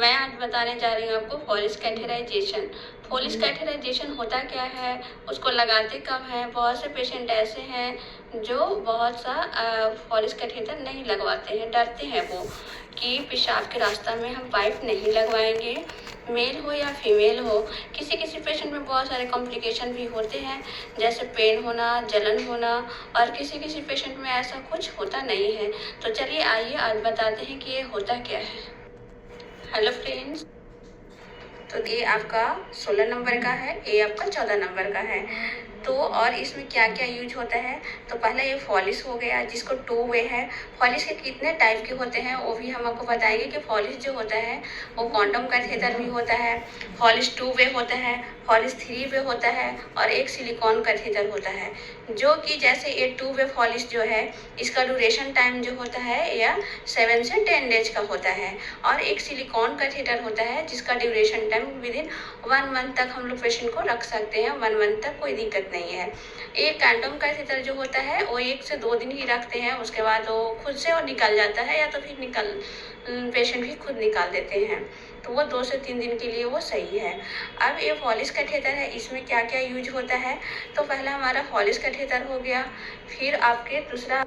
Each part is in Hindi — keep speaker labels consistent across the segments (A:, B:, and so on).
A: मैं आज बताने जा रही हूँ आपको फॉलिस कैथेराइजेशन। फॉलिस कैथेराइजेशन होता क्या है, उसको लगाते कब हैं। बहुत से पेशेंट ऐसे हैं जो बहुत सा फॉलिस कैथेटर नहीं लगवाते हैं, डरते हैं वो कि पेशाब के रास्ता में हम पाइप नहीं लगवाएंगे। मेल हो या फीमेल हो, किसी किसी पेशेंट में बहुत सारे कॉम्प्लिकेशन भी होते हैं, जैसे पेन होना, जलन होना, और किसी किसी पेशेंट में ऐसा कुछ होता नहीं है। तो चलिए आइए आज बताते हैं कि ये होता क्या है। हेलो फ्रेंड्स, तो ये आपका 16 नंबर का है, ये आपका 14 नंबर का है। तो और इसमें क्या क्या यूज होता है, तो पहले ये फॉलिस हो गया जिसको 2 वे है। फॉलिस के कितने टाइप के होते हैं वो भी हम आपको बताएंगे कि फॉलिस जो होता है वो क्वांटम कैथेटर भी होता है, फॉलिस 2 वे होता है, फॉलिस 3 वे होता है, और एक सिलिकॉन कैथेटर होता है। जो कि जैसे ये 2 वे फॉलिस जो है, इसका ड्यूरेशन टाइम जो होता है या 7 से 10 डेज का होता है, और एक सिलिकॉन कैथेटर होता है जिसका duration time with in 1 month तक हम लोग पेशेंट को रख सकते हैं। 1 मंथ तक कोई दिक्कत नहीं है। एक क्वांटम कैथेटर जो होता है वो 1 से 2 दिन ही रखते हैं, उसके बाद वो खुद से और निकल जाता है, या तो फिर पेशेंट भी खुद निकाल देते हैं, तो वो 2 से 3 दिन के लिए वो सही है। अब ये फॉलिस कैथेटर है, इसमें क्या क्या यूज होता है, तो पहला हमारा फॉलिस कैथेटर हो गया। फिर आपके दूसरा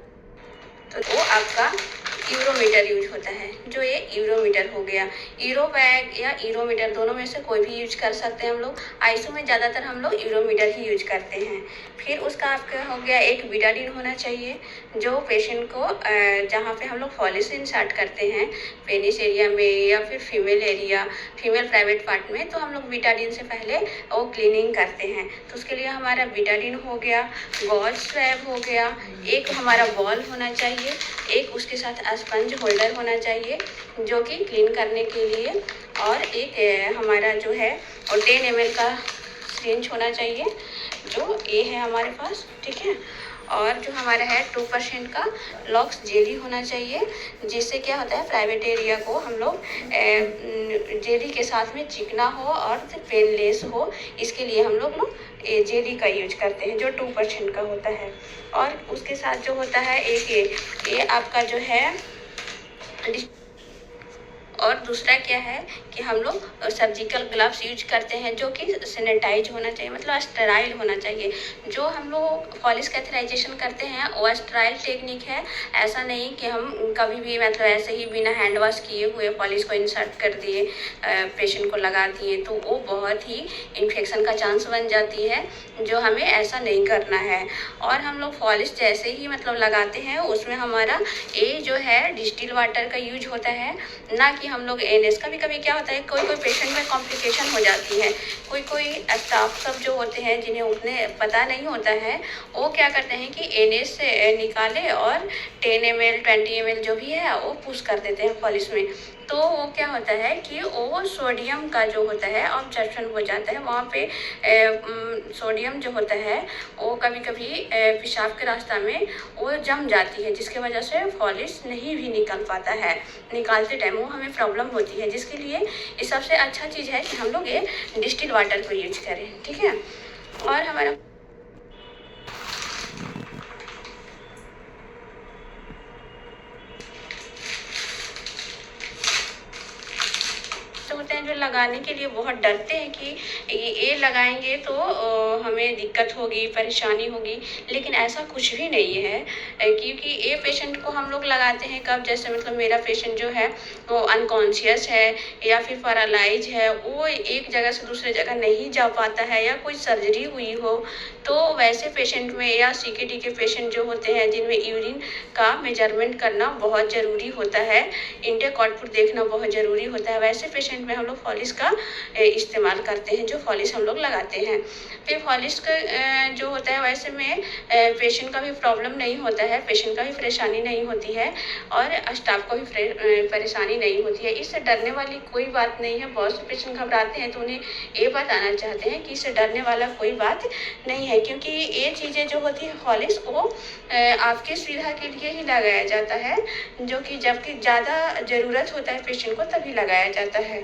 A: तो वो आपका यूरोमीटर यूज होता है, जो ये यूरोमीटर हो गया। यूरो बैग या यूरोमीटर दोनों में से कोई भी यूज कर सकते हैं हम लोग। आईसीयू में ज़्यादातर हम लोग यूरोमीटर ही यूज करते हैं। फिर उसका आपका हो गया एक बीटाडीन होना चाहिए, जो पेशेंट को जहाँ पे हम लोग फॉलिस इंसर्ट करते हैं, पेनिस एरिया में या फिर फीमेल प्राइवेट पार्ट में, तो हम लोग बीटाडीन से पहले वो क्लीनिंग करते हैं, तो उसके लिए हमारा बीटाडीन हो गया। गॉज स्वैब हो गया, एक हमारा बॉल होना चाहिए, एक उसके साथ स्पंज होल्डर होना चाहिए जो कि क्लीन करने के लिए, और एक हमारा जो है और 10 ml का सिरिंज होना चाहिए, जो ये है हमारे पास, ठीक है। और जो हमारा है 2% का लॉक्स जेली होना चाहिए, जिससे क्या होता है प्राइवेट एरिया को हम लोग जेली के साथ में चिकना हो और पेनलेस हो, इसके लिए हम लोग जेली का यूज करते हैं जो 2% का होता है। और उसके साथ जो होता है एक ये आपका जो है, और दूसरा क्या है कि हम लोग सर्जिकल ग्लव्स यूज करते हैं जो कि सैनिटाइज होना चाहिए, मतलब स्टेराइल होना चाहिए। जो हम लोग फॉलिस कैथेराइजेशन करते हैं वो स्टेराइल टेक्निक है। ऐसा नहीं कि हम कभी भी मतलब ऐसे ही बिना हैंड वॉश किए हुए फॉलिस को इंसर्ट कर दिए, पेशेंट को लगा दिए, तो वो बहुत ही इन्फेक्शन का चांस बन जाती है, जो हमें ऐसा नहीं करना है। और हम लोग फॉलिस जैसे ही मतलब लगाते हैं उसमें हमारा ये जो है डिस्टिल वाटर का यूज होता है, ना कि हम लोग एनएस। कभी कभी क्या होता है कोई कोई पेशेंट में कॉम्प्लिकेशन हो जाती है, कोई स्टाफ सब जो होते हैं जिन्हें उतने पता नहीं होता है, वो क्या करते हैं कि एनएस से निकाले और 10 ml 20 ml जो भी है वो पुश कर देते हैं फॉलिस में। तो वो क्या होता है कि वो सोडियम का जो होता है ऑब्जर्प्शन हो जाता है वहाँ पे। सोडियम जो होता है वो कभी कभी पेशाब के रास्ता में वो जम जाती है, जिसकी वजह से फॉलिस नहीं भी निकल पाता है। निकालते टाइम वो हमें प्रॉब्लम होती है, जिसके लिए ये सबसे अच्छा चीज़ है कि हम लोग ये डिस्टिल वाटर को यूज करें, ठीक है। और हमारा होते हैं जो लगाने के लिए बहुत डरते हैं कि ये लगाएंगे तो हमें दिक्कत होगी, परेशानी होगी, लेकिन ऐसा कुछ भी नहीं है। क्योंकि ये पेशेंट को हम लोग लगाते हैं कब, जैसे मतलब मेरा पेशेंट जो है वो अनकॉन्शियस है या फिर पैरालाइज है, वो एक जगह से दूसरे जगह नहीं जा पाता है, या कोई सर्जरी हुई हो, तो वैसे पेशेंट में, या सीकेडी के पेशेंट जो होते हैं जिनमें यूरिन का मेजरमेंट करना बहुत ज़रूरी होता है, इनटेक आउटपुट देखना बहुत ज़रूरी होता है, वैसे पेशेंट में हम लोग फॉलिस का इस्तेमाल करते हैं, जो फॉलिस हम लोग लगाते हैं। फिर फॉलिस का जो होता है वैसे में पेशेंट का भी प्रॉब्लम नहीं होता है, पेशेंट का भी परेशानी नहीं होती है, और स्टाफ को भी परेशानी नहीं होती है। इससे डरने वाली कोई बात नहीं है। बहुत से पेशेंट घबराते हैं तो उन्हें ये बताना चाहते हैं कि इससे डरने वाला कोई बात नहीं है, क्योंकि ये चीज़ें जो होती है फॉलिस वो आपकी सुविधा के लिए ही लगाया जाता है, जो कि जबकि ज़्यादा ज़रूरत होता है पेशेंट को तभी लगाया जाता है।